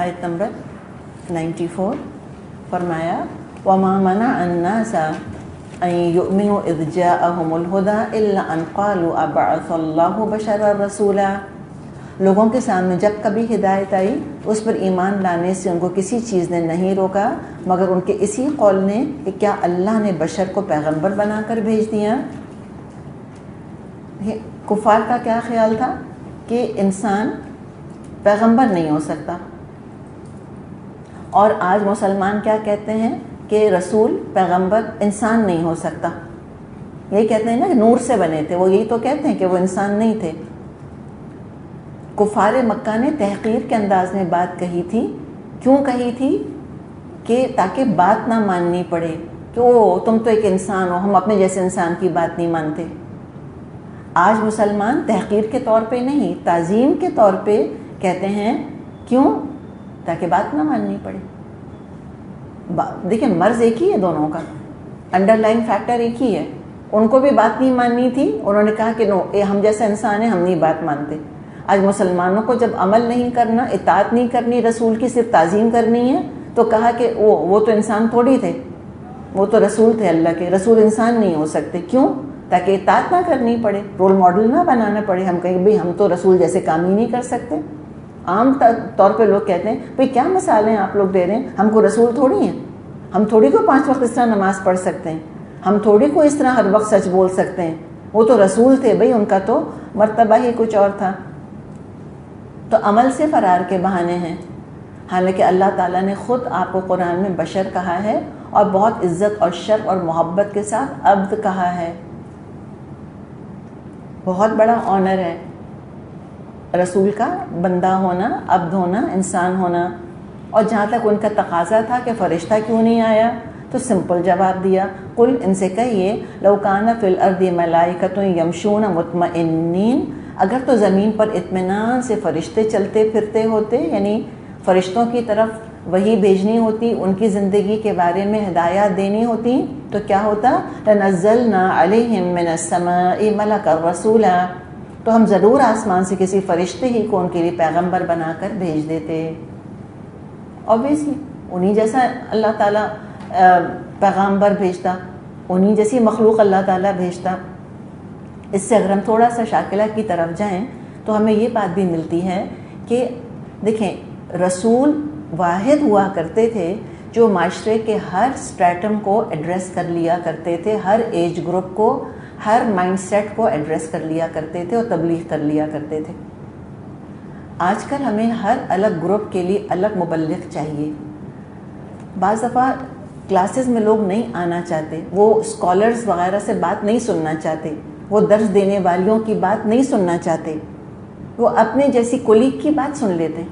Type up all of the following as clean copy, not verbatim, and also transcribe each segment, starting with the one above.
آیت نمبر 94 فرمایا وَمَا مَنَعَ النَّاسَ أَن يُؤْمِنُوا إِذْ جَاءَهُمُ الْهُدَىٰ إِلَّا أَن قَالُوا أَبَعَثَ اللَّهُ بَشَرًا رَسُولًا. لوگوں کے سامنے جب کبھی ہدایت آئی اس پر ایمان لانے سے ان کو کسی چیز نے نہیں روکا مگر ان کے اسی قول نے کہ کیا اللہ نے بشر کو پیغمبر بنا کر بھیج دیا. کفار کا کیا خیال تھا کہ انسان پیغمبر نہیں ہو سکتا، اور آج مسلمان کیا کہتے ہیں کہ رسول پیغمبر انسان نہیں ہو سکتا. یہی کہتے ہیں نا کہ نور سے بنے تھے، وہ یہی تو کہتے ہیں کہ وہ انسان نہیں تھے. کفار مکہ نے تحقیر کے انداز میں بات کہی تھی. کیوں کہی تھی؟ کہ تاکہ بات نہ ماننی پڑے کہ او تم تو ایک انسان ہو، ہم اپنے جیسے انسان کی بات نہیں مانتے. آج مسلمان تحقیر کے طور پہ نہیں، تعظیم کے طور پہ کہتے ہیں. کیوں؟ تاکہ بات نہ ماننی پڑے. دیکھیں مرض ایک ہی ہے دونوں کا، انڈر لائن فیکٹر ایک ہی ہے. ان کو بھی بات نہیں ماننی تھی، انہوں نے کہا کہ نو ہم جیسے انسان ہیں، ہم نہیں بات مانتے. آج مسلمانوں کو جب عمل نہیں کرنا، اطاعت نہیں کرنی رسول کی، صرف تعظیم کرنی ہے، تو کہا کہ وہ تو انسان تھوڑی تھے، وہ تو رسول تھے اللہ کے. رسول انسان نہیں ہو سکتے. کیوں؟ تاکہ اطاعت نہ کرنی پڑے، رول ماڈل نہ بنانا پڑے. ہم کہیں بھئی ہم تو رسول جیسے کام ہی نہیں کر سکتے. عام طور پہ لوگ کہتے ہیں بھئی کیا مثالیں آپ لوگ دے رہے ہیں، ہم کو رسول تھوڑی ہیں، ہم تھوڑی کو 5 وقت اس طرح نماز پڑھ سکتے ہیں، ہم تھوڑی کو اس طرح ہر وقت سچ بول سکتے ہیں. وہ تو رسول تھے بھئی، ان کا تو مرتبہ ہی کچھ اور تھا. تو عمل سے فرار کے بہانے ہیں، حالانکہ اللہ تعالیٰ نے خود آپ کو قرآن میں بشر کہا ہے اور بہت عزت اور شرف اور محبت کے ساتھ عبد کہا ہے. بہت بڑا آنر ہے رسول کا، بندہ ہونا، عبد ہونا، انسان ہونا. اور جہاں تک ان کا تقاضا تھا کہ فرشتہ کیوں نہیں آیا، تو سمپل جواب دیا. قل ان سے کہیے لو کان فی الارض ملائکۃ یمشون مطمئنین، اگر تو زمین پر اطمینان سے فرشتے چلتے پھرتے ہوتے، یعنی فرشتوں کی طرف وہی بھیجنی ہوتی، ان کی زندگی کے بارے میں ہدایات دینی ہوتی، تو کیا ہوتا؟ لنزلنا علیہم من السماء ملکا رسولا، تو ہم ضرور آسمان سے کسی فرشتے ہی کو ان کے لیے پیغمبر بنا کر بھیج دیتے. اوبیسلی انہی جیسا اللہ تعالیٰ پیغمبر بھیجتا، انہی جیسی مخلوق اللہ تعالیٰ بھیجتا. اس سے اگر ہم تھوڑا سا شاکلہ کی طرف جائیں تو ہمیں یہ بات بھی ملتی ہے کہ دیکھیں رسول واحد ہوا کرتے تھے جو معاشرے کے ہر سٹریٹم کو ایڈریس کر لیا کرتے تھے، ہر ایج گروپ کو، ہر مائنڈ سیٹ کو ایڈریس کر لیا کرتے تھے اور تبلیغ کر لیا کرتے تھے. آج کل ہمیں ہر الگ گروپ کے لیے الگ مبلغ چاہیے. بعض دفعہ کلاسز میں لوگ نہیں آنا چاہتے، وہ اسکالرز وغیرہ سے بات نہیں سننا چاہتے، وہ درس دینے والیوں کی بات نہیں سننا چاہتے، وہ اپنے جیسی کولیگ کی بات سن لیتے.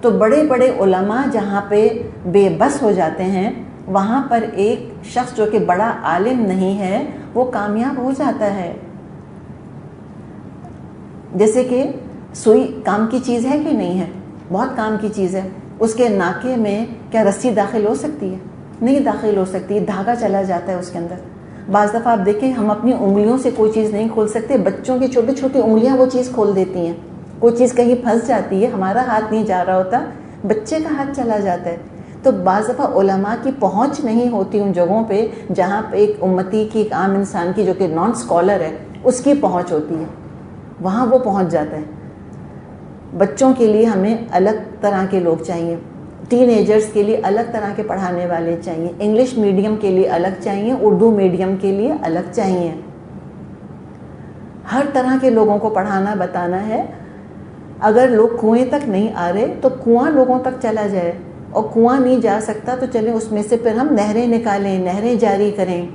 تو بڑے بڑے علماء جہاں پہ بے بس ہو جاتے ہیں، وہاں پر ایک شخص جو کہ بڑا عالم نہیں ہے وہ کامیاب ہو جاتا ہے. جیسے کہ سوئی کام کی چیز ہے کہ نہیں ہے؟ بہت کام کی چیز ہے. اس کے ناکے میں کیا رسی داخل ہو سکتی ہے؟ نہیں داخل ہو سکتی، دھاگا چلا جاتا ہے اس کے اندر. بعض دفعہ آپ دیکھیں ہم اپنی انگلیوں سے کوئی چیز نہیں کھول سکتے، بچوں کی چھوٹی چھوٹی انگلیاں وہ چیز کھول دیتی ہیں. کوئی چیز کہیں پھنس جاتی ہے، ہمارا ہاتھ نہیں جا رہا ہوتا، بچے کا ہاتھ چلا جاتا ہے. تو بعض دفعہ علماء کی پہنچ نہیں ہوتی ان جگہوں پہ جہاں پہ ایک امتی کی، ایک عام انسان کی جو کہ نان اسکالر ہے اس کی پہنچ ہوتی ہے، وہاں وہ پہنچ جاتا ہے. بچوں کے لیے ہمیں الگ طرح کے لوگ چاہیے، ٹین ایجرز کے لیے الگ طرح کے پڑھانے والے چاہیے، انگلش میڈیم کے لیے الگ چاہیے، اردو میڈیم کے لیے الگ چاہیے. ہر طرح کے لوگوں کو پڑھانا بتانا ہے. اگر لوگ کنویں تک نہیں آ رہے تو کنواں لوگوں تک چلا جائے، اور کنواں نہیں جا سکتا تو چلیں اس میں سے پھر ہم نہریں نکالیں، نہریں جاری کریں،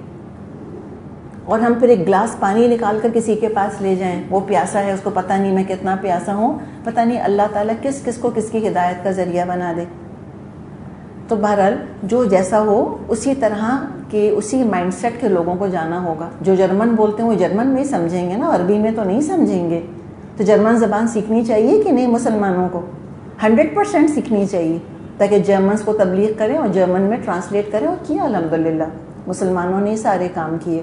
اور ہم پھر ایک گلاس پانی نکال کر کسی کے پاس لے جائیں. وہ پیاسا ہے، اس کو پتہ نہیں میں کتنا پیاسا ہوں، پتہ نہیں اللہ تعالیٰ کس کس کو کس کی ہدایت کا ذریعہ بنا دے. تو بہرحال جو جیسا ہو اسی طرح کے، اسی مائنڈ سیٹ کے لوگوں کو جانا ہوگا. جو جرمن بولتے ہیں وہ جرمن میں ہی سمجھیں گے نا، عربی میں تو نہیں سمجھیں گے. تو جرمن زبان سیکھنی چاہیے کہ نہیں؟ مسلمانوں کو 100% سیکھنی چاہیے تاکہ جرمنس کو تبلیغ کریں اور جرمن میں ٹرانسلیٹ کریں. اور کیا الحمدللہ مسلمانوں نے سارے کام کیے.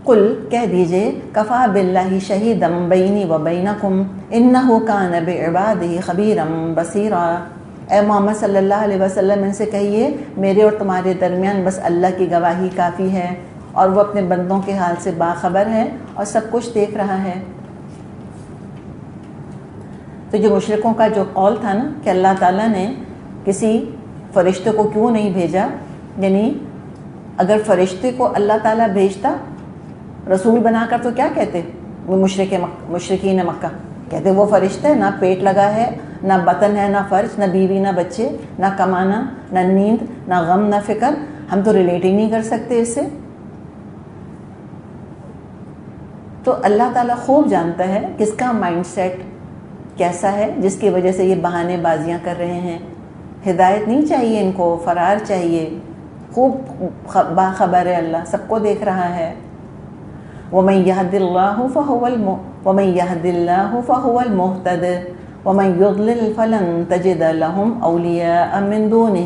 قل کہہ دیجئے کفا باللہ شہیدا بینی و بینکم انہ کان بعبادہ خبیرا بصیرا، اے محمد صلی اللہ علیہ وسلم ان سے کہیے میرے اور تمہارے درمیان بس اللہ کی گواہی کافی ہے، اور وہ اپنے بندوں کے حال سے باخبر ہے اور سب کچھ دیکھ رہا ہے۔ تو جو مشرکوں کا جو قول تھا نا کہ اللہ تعالیٰ نے کسی فرشتے کو کیوں نہیں بھیجا، یعنی اگر فرشتے کو اللہ تعالیٰ بھیجتا رسول بنا کر تو کیا کہتے وہ مشرکین مکہ؟ کہتے وہ فرشتہ ہے، نہ پیٹ لگا ہے، نہ بطن ہے، نہ فرج، نہ بیوی، نہ بچے، نہ کمانا، نہ نیند، نہ غم، نہ فکر، ہم تو ریلیٹ ہی نہیں کر سکتے اس سے۔ تو اللہ تعالیٰ خوب جانتا ہے کس کا مائنڈ سیٹ کیسا ہے جس کی وجہ سے یہ بہانے بازیاں کر رہے ہیں۔ ہدایت نہیں چاہیے ان کو، فرار چاہیے، خوب باخبر ہے اللہ، سب کو دیکھ رہا ہے۔ وَمَن يَهْدِ اللَّهُ فَهُوَ الْمُهْتَدِ وَمَن يُضْلِلْ فَلَن تَجِدَ لَهُمْ أَوْلِيَاءَ مِن دُونِهِ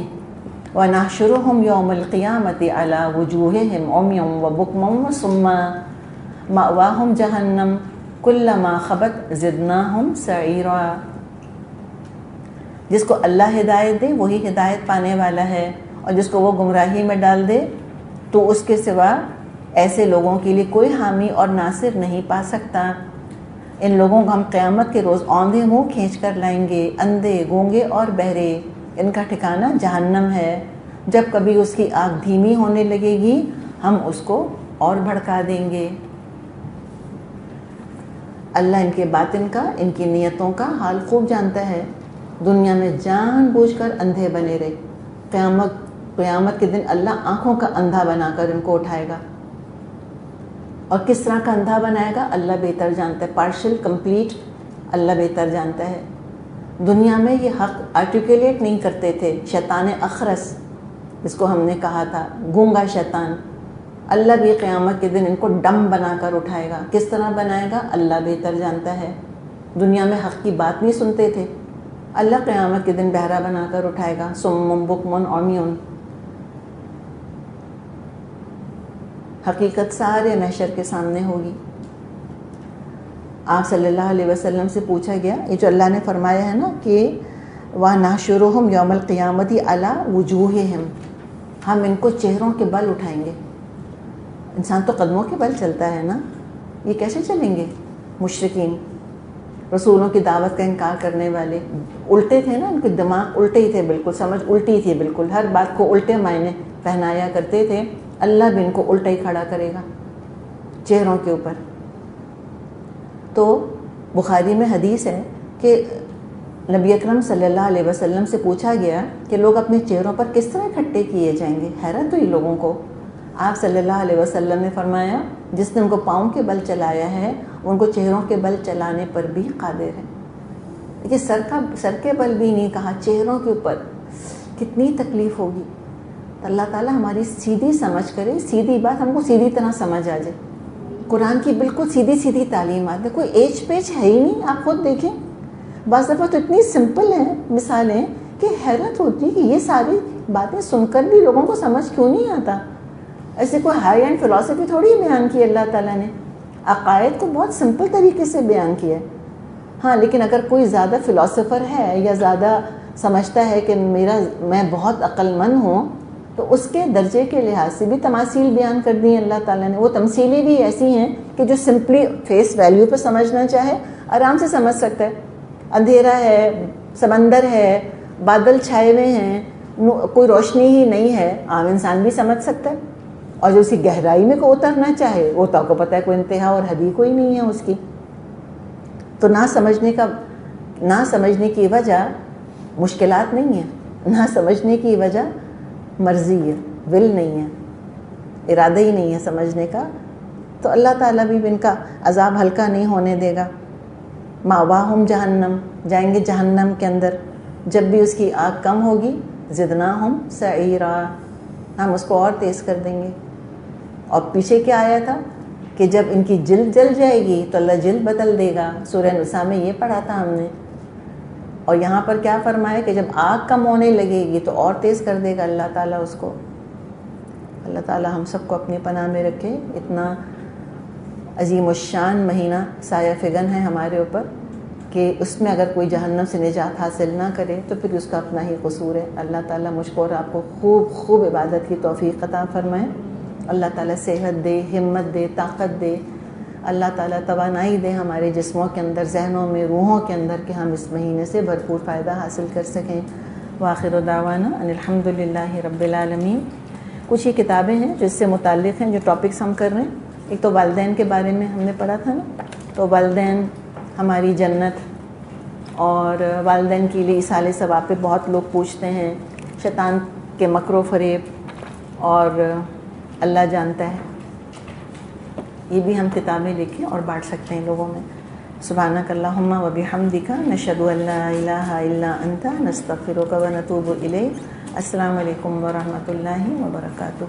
وَنَحْشُرُهُمْ يَوْمَ الْقِيَامَةِ عَلَى وُجُوهِهِمْ عُمْيًا وَبُكْمًا وَصُمًّا مَأْوَاهُمْ جَهَنَّمُ كُلَّمَا خَبَتْ زِدْنَاهُمْ سَعِيرًا۔ جس کو اللہ ہدایت دے وہی ہدایت پانے والا ہے، اور جس کو وہ گمراہی میں ڈال دے تو اس کے سوا ایسے لوگوں کے لیے کوئی حامی اور ناصر نہیں پا سکتا۔ ان لوگوں کو ہم قیامت کے روز اوندھے منہ کھینچ کر لائیں گے، اندھے، گونگے اور بہرے، ان کا ٹھکانہ جہنم ہے۔ جب کبھی اس کی آگ دھیمی ہونے لگے گی ہم اس کو اور بھڑکا دیں گے۔ اللہ ان کے باطن کا، ان کی نیتوں کا حال خوب جانتا ہے۔ دنیا میں جان بوجھ کر اندھے بنے رہے، قیامت کے دن اللہ آنکھوں کا اندھا بنا کر ان کو اٹھائے گا، اور کس طرح کا اندھا بنائے گا اللہ بہتر جانتا ہے، پارشل، کمپلیٹ اللہ بہتر جانتا ہے۔ دنیا میں یہ حق آرٹیکولیٹ نہیں کرتے تھے، شیطان اخرس جس کو ہم نے کہا تھا، گونگا شیطان، اللہ بھی قیامت کے دن ان کو ڈم بنا کر اٹھائے گا۔ کس طرح بنائے گا اللہ بہتر جانتا ہے۔ دنیا میں حق کی بات نہیں سنتے تھے، اللہ قیامت کے دن بہرا بنا کر اٹھائے گا، صم بکم عمی۔ حقیقت سارے محشر کے سامنے ہوگی۔ آپ صلی اللہ علیہ وسلم سے پوچھا گیا، یہ جو اللہ نے فرمایا ہے نا کہ وَنَحْشُرُهُمْ يَوْمَ الْقِيَامَةِ عَلَى وُجُوهِهِمْ، ہم ان کو چہروں کے بل اٹھائیں گے۔ انسان تو قدموں کے بل چلتا ہے نا، یہ کیسے چلیں گے؟ مشرکین، رسولوں کی دعوت کا انکار کرنے والے، الٹے تھے نا، ان کے دماغ الٹے ہی تھے، بالکل سمجھ الٹی تھی، بالکل ہر بات کو الٹے معنی پہنایا کرتے تھے۔ اللہ بھی ان کو الٹا ہی کھڑا کرے گا چہروں کے اوپر۔ تو بخاری میں حدیث ہے کہ نبی اکرم صلی اللہ علیہ وسلم سے پوچھا گیا کہ لوگ اپنے چہروں پر کس طرح اکٹھے کیے جائیں گے، حیرت ہوئی لوگوں کو۔ آپ صلی اللہ علیہ وسلم نے فرمایا جس نے ان کو پاؤں کے بل چلایا ہے ان کو چہروں کے بل چلانے پر بھی قادر ہے۔ لیکن سر کے بل بھی نہیں کہا، چہروں کے اوپر، کتنی تکلیف ہوگی۔ اللہ تعالیٰ ہماری سیدھی سمجھ کرے، سیدھی بات ہم کو سیدھی طرح سمجھ آ جائے۔ قرآن کی بالکل سیدھی سیدھی تعلیمات ہے، کوئی ایج پیچ ہے ہی نہیں۔ آپ خود دیکھیں، بعض دفعہ تو اتنی سمپل ہیں مثالیں کہ حیرت ہوتی ہے کہ یہ ساری باتیں سن کر بھی لوگوں کو سمجھ کیوں نہیں آتا۔ ایسے کوئی ہائی اینڈ فلاسفی تھوڑی بیان کی اللہ تعالیٰ نے، عقائد کو بہت سمپل طریقے سے بیان کیا ہے۔ ہاں لیکن اگر کوئی زیادہ فلاسفر ہے یا زیادہ سمجھتا ہے کہ میں بہت عقل مند ہوں، تو اس کے درجے کے لحاظ سے بھی تماثیل بیان کر دی ہیں اللہ تعالیٰ نے۔ وہ تمثیلیں بھی ایسی ہیں کہ جو سمپلی فیس ویلیو پہ سمجھنا چاہے آرام سے سمجھ سکتا ہے۔ اندھیرا ہے، سمندر ہے، بادل چھائے ہوئے ہیں، کوئی روشنی ہی نہیں ہے، عام انسان بھی سمجھ سکتا ہے۔ اور جو اسی گہرائی میں کو اترنا چاہے وہ تو آپ کو پتہ ہے کوئی انتہا اور حد ہی کوئی نہیں ہے اس کی۔ تو نہ سمجھنے کی وجہ مشکلات نہیں ہے، نہ سمجھنے کی وجہ مرضی ہے، ول نہیں ہے، ارادہ ہی نہیں ہے سمجھنے کا۔ تو اللہ تعالیٰ بھی ان کا عذاب ہلکا نہیں ہونے دے گا۔ مأواہم جہنم، جائیں گے جہنم کے اندر، جب بھی اس کی آگ کم ہوگی زدناہم سعیرا، ہم اس کو اور تیز کر دیں گے۔ اور پیچھے کیا آیا تھا کہ جب ان کی جلد جل جائے گی تو اللہ جلد بدل دے گا، سورہ نساء میں یہ پڑھا تھا ہم نے۔ اور یہاں پر کیا فرمایا کہ جب آگ کم ہونے لگے گی تو اور تیز کر دے گا اللہ تعالیٰ اس کو۔ اللہ تعالیٰ ہم سب کو اپنی پناہ میں رکھے۔ اتنا عظیم الشان مہینہ سایہ فگن ہے ہمارے اوپر کہ اس میں اگر کوئی جہنم سے نجات حاصل نہ کرے تو پھر اس کا اپنا ہی قصور ہے۔ اللہ تعالیٰ مجھ کو اور آپ کو خوب خوب عبادت کی توفیق عطا فرمائے، اللہ تعالیٰ صحت دے، ہمت دے، طاقت دے، اللہ تعالیٰ توانائی دے ہمارے جسموں کے اندر، ذہنوں میں، روحوں کے اندر کہ ہم اس مہینے سے بھرپور فائدہ حاصل کر سکیں۔ وآخر دعوانا ان الحمد للہ رب العالمین۔ کچھ یہ کتابیں ہیں جو اس سے متعلق ہیں، جو ٹاپکس ہم کر رہے ہیں۔ ایک تو والدین کے بارے میں ہم نے پڑھا تھا نا، تو والدین ہماری جنت، اور والدین کے لیے اصالِ ثواب پہ بہت لوگ پوچھتے ہیں، شیطان کے مکر و فریب اور اللہ جانتا ہے۔ یہ بھی ہم کتابیں لکھیں اور بانٹ سکتے ہیں لوگوں میں۔ سبحانک اللہم و بحمدک نشہد ان لا الہ الا انت نستغفرک و نتوب الیک۔ السلام علیکم ورحمۃ اللہ وبرکاتہ۔